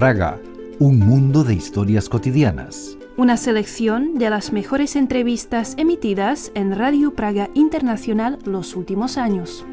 Praga, un mundo de historias cotidianas. Una selección de las mejores entrevistas emitidas en Radio Praga Internacional los últimos años.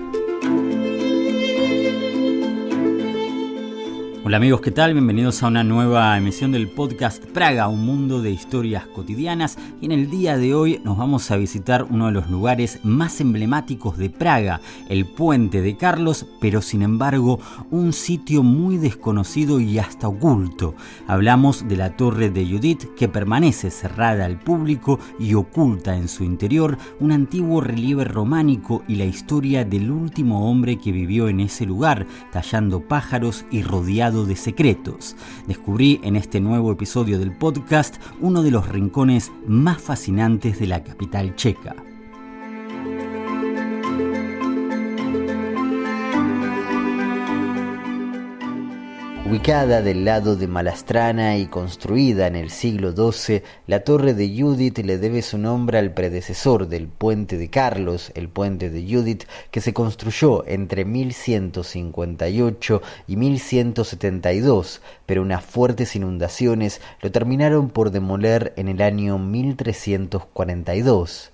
Hola amigos, ¿qué tal? Bienvenidos a una nueva emisión del podcast Praga, un mundo de historias cotidianas. Y en el día de hoy nos vamos a visitar uno de los lugares más emblemáticos de Praga, el Puente de Carlos, pero sin embargo un sitio muy desconocido y hasta oculto. Hablamos de la Torre de Judith, que permanece cerrada al público y oculta en su interior un antiguo relieve románico y la historia del último hombre que vivió en ese lugar, tallando pájaros y rodeado de secretos. Descubrí en este nuevo episodio del podcast uno de los rincones más fascinantes de la capital checa. Ubicada del lado de Malastrana y construida en el siglo XII, la Torre de Judith le debe su nombre al predecesor del Puente de Carlos, el Puente de Judith, que se construyó entre 1158 y 1172, pero unas fuertes inundaciones lo terminaron por demoler en el año 1342.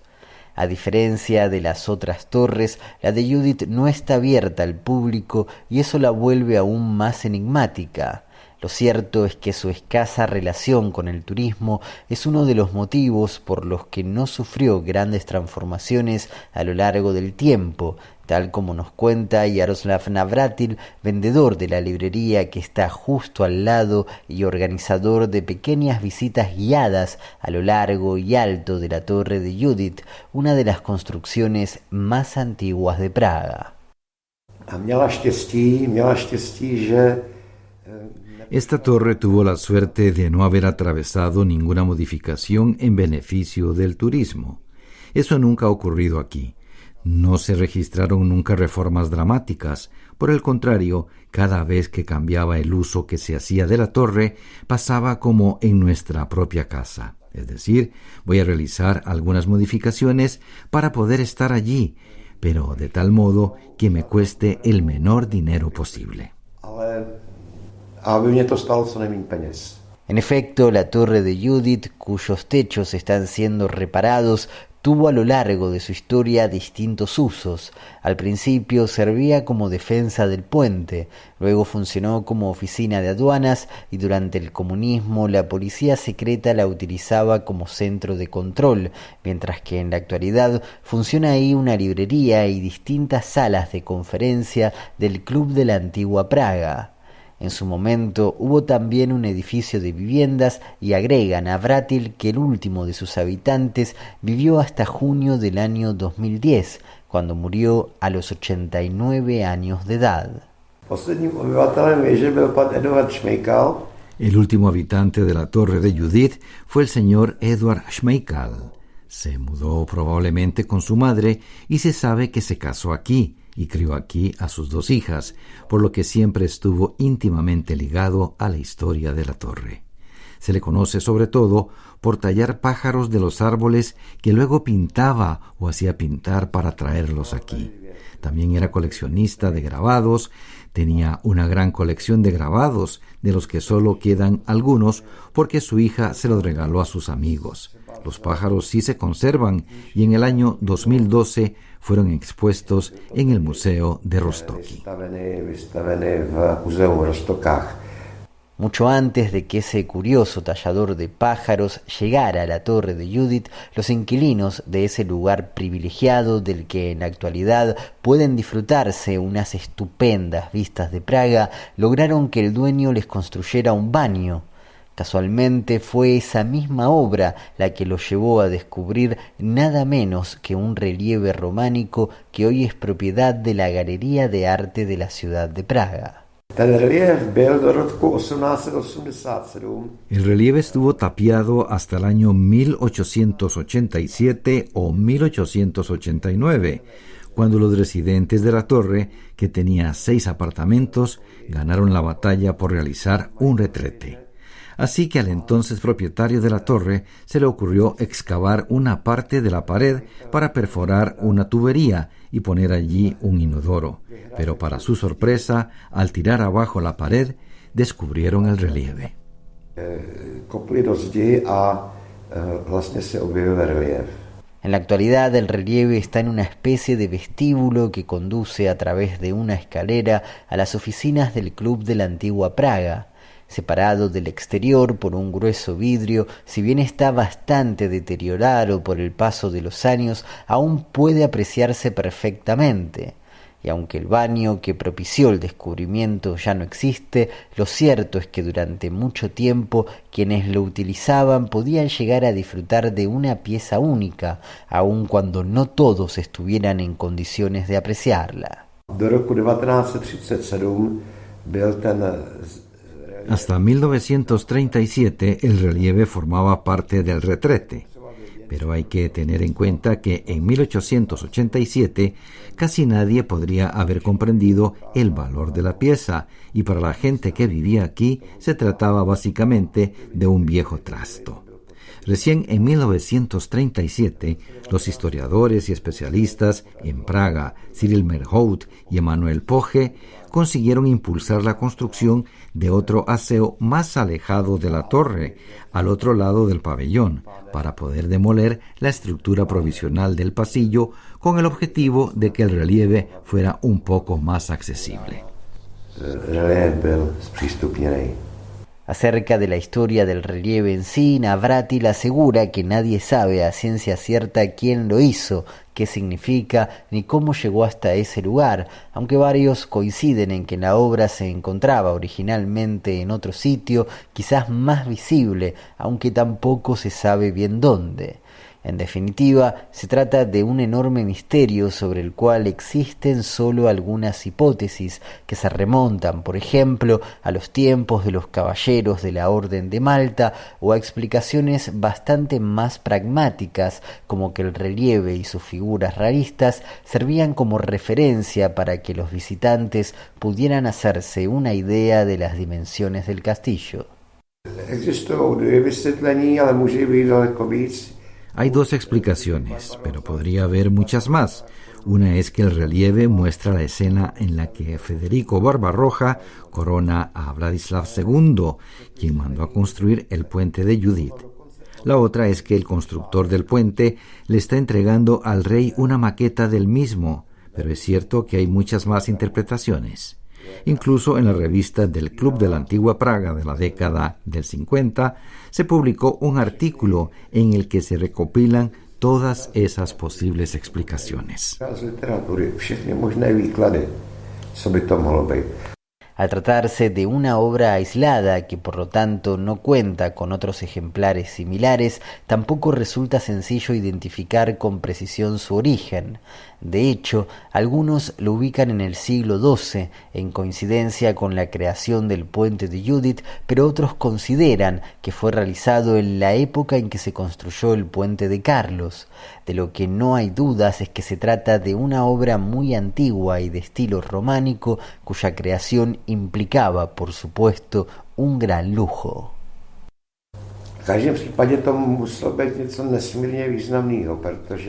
A diferencia de las otras torres, la de Judith no está abierta al público y eso la vuelve aún más enigmática. Lo cierto es que su escasa relación con el turismo es uno de los motivos por los que no sufrió grandes transformaciones a lo largo del tiempo, tal como nos cuenta Yaroslav Navratil, vendedor de la librería que está justo al lado y organizador de pequeñas visitas guiadas a lo largo y alto de la Torre de Judith, una de las construcciones más antiguas de Praga. Esta torre tuvo la suerte de no haber atravesado ninguna modificación en beneficio del turismo. Eso nunca ha ocurrido aquí. No se registraron nunca reformas dramáticas. Por el contrario, cada vez que cambiaba el uso que se hacía de la torre, pasaba como en nuestra propia casa. Es decir, voy a realizar algunas modificaciones para poder estar allí, pero de tal modo que me cueste el menor dinero posible. En efecto, la Torre de Judith, cuyos techos están siendo reparados, tuvo a lo largo de su historia distintos usos. Al principio servía como defensa del puente, luego funcionó como oficina de aduanas y durante el comunismo la policía secreta la utilizaba como centro de control, mientras que en la actualidad funciona ahí una librería y distintas salas de conferencia del Club de la Antigua Praga. En su momento hubo también un edificio de viviendas y agrega Navratil que el último de sus habitantes vivió hasta junio del año 2010, cuando murió a los 89 años de edad. El último habitante de la Torre de Judith fue el señor Edward Schmeikal. Se mudó probablemente con su madre y se sabe que se casó aquí y crió aquí a sus dos hijas, por lo que siempre estuvo íntimamente ligado a la historia de la torre. Se le conoce sobre todo por tallar pájaros de los árboles que luego pintaba o hacía pintar para traerlos aquí. También era coleccionista de grabados, tenía una gran colección de grabados, de los que solo quedan algunos porque su hija se los regaló a sus amigos. Los pájaros sí se conservan y en el año 2012 fueron expuestos en el Museo de Rostoki. Mucho antes de que ese curioso tallador de pájaros llegara a la Torre de Judith, los inquilinos de ese lugar privilegiado del que en la actualidad pueden disfrutarse unas estupendas vistas de Praga, lograron que el dueño les construyera un baño. Casualmente fue esa misma obra la que los llevó a descubrir nada menos que un relieve románico que hoy es propiedad de la Galería de Arte de la ciudad de Praga. El relieve estuvo tapiado hasta el año 1887 o 1889, cuando los residentes de la torre, que tenía 6 apartamentos, ganaron la batalla por realizar un retrete. Así que al entonces propietario de la torre se le ocurrió excavar una parte de la pared para perforar una tubería y poner allí un inodoro. Pero para su sorpresa, al tirar abajo la pared, descubrieron el relieve. En la actualidad el relieve está en una especie de vestíbulo que conduce a través de una escalera a las oficinas del Club de la Antigua Praga. Separado del exterior por un grueso vidrio, si bien está bastante deteriorado por el paso de los años, aún puede apreciarse perfectamente. Y aunque el baño que propició el descubrimiento ya no existe, lo cierto es que durante mucho tiempo quienes lo utilizaban podían llegar a disfrutar de una pieza única, aun cuando no todos estuvieran en condiciones de apreciarla. Hasta 1937 el relieve formaba parte del retrete, pero hay que tener en cuenta que en 1887 casi nadie podría haber comprendido el valor de la pieza, y para la gente que vivía aquí se trataba básicamente de un viejo trasto. Recién en 1937, los historiadores y especialistas en Praga, Cyril Merhout y Emanuel Poge, consiguieron impulsar la construcción de otro aseo más alejado de la torre, al otro lado del pabellón, para poder demoler la estructura provisional del pasillo con el objetivo de que el relieve fuera un poco más accesible. Acerca de la historia del relieve en sí, Navrátil asegura que nadie sabe a ciencia cierta quién lo hizo, qué significa ni cómo llegó hasta ese lugar, aunque varios coinciden en que la obra se encontraba originalmente en otro sitio, quizás más visible, aunque tampoco se sabe bien dónde. En definitiva, se trata de un enorme misterio sobre el cual existen solo algunas hipótesis que se remontan, por ejemplo, a los tiempos de los caballeros de la Orden de Malta o a explicaciones bastante más pragmáticas, como que el relieve y sus figuras raristas servían como referencia para que los visitantes pudieran hacerse una idea de las dimensiones del castillo. Hay dos explicaciones, pero podría haber muchas más. Una es que el relieve muestra la escena en la que Federico Barbarroja corona a Vladislav II, quien mandó a construir el puente de Judith. La otra es que el constructor del puente le está entregando al rey una maqueta del mismo, pero es cierto que hay muchas más interpretaciones. Incluso en la revista del Club de la Antigua Praga de la década del 50 se publicó un artículo en el que se recopilan todas esas posibles explicaciones. Al tratarse de una obra aislada que por lo tanto no cuenta con otros ejemplares similares, tampoco resulta sencillo identificar con precisión su origen. De hecho, algunos lo ubican en el siglo XII, en coincidencia con la creación del puente de Judith, pero otros consideran que fue realizado en la época en que se construyó el puente de Carlos. De lo que no hay dudas es que se trata de una obra muy antigua y de estilo románico, cuya creación implicaba, por supuesto, un gran lujo.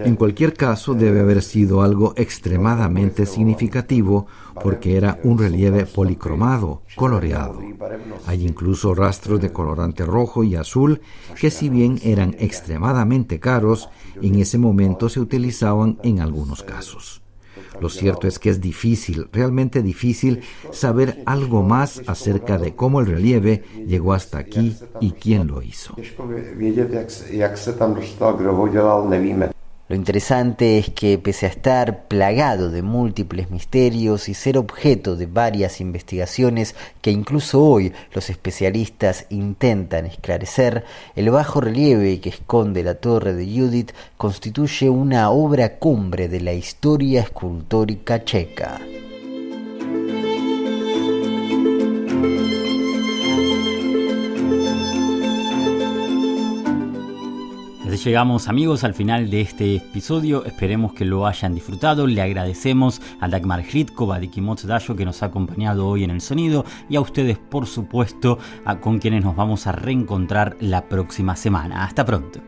En cualquier caso, debe haber sido algo extremadamente significativo porque era un relieve policromado, coloreado. Hay incluso rastros de colorante rojo y azul que, si bien eran extremadamente caros, en ese momento se utilizaban en algunos casos. Lo cierto es que es difícil, realmente difícil, saber algo más acerca de cómo el relieve llegó hasta aquí y quién lo hizo. Lo interesante es que, pese a estar plagado de múltiples misterios y ser objeto de varias investigaciones que incluso hoy los especialistas intentan esclarecer, el bajo relieve que esconde la torre de Judith constituye una obra cumbre de la historia escultórica checa. Llegamos, amigos, al final de este episodio. Esperemos que lo hayan disfrutado. Le agradecemos a Dagmar Hritkova de Kimot Dayo, que nos ha acompañado hoy en el sonido, y a ustedes, por supuesto, con quienes nos vamos a reencontrar la próxima semana. Hasta pronto.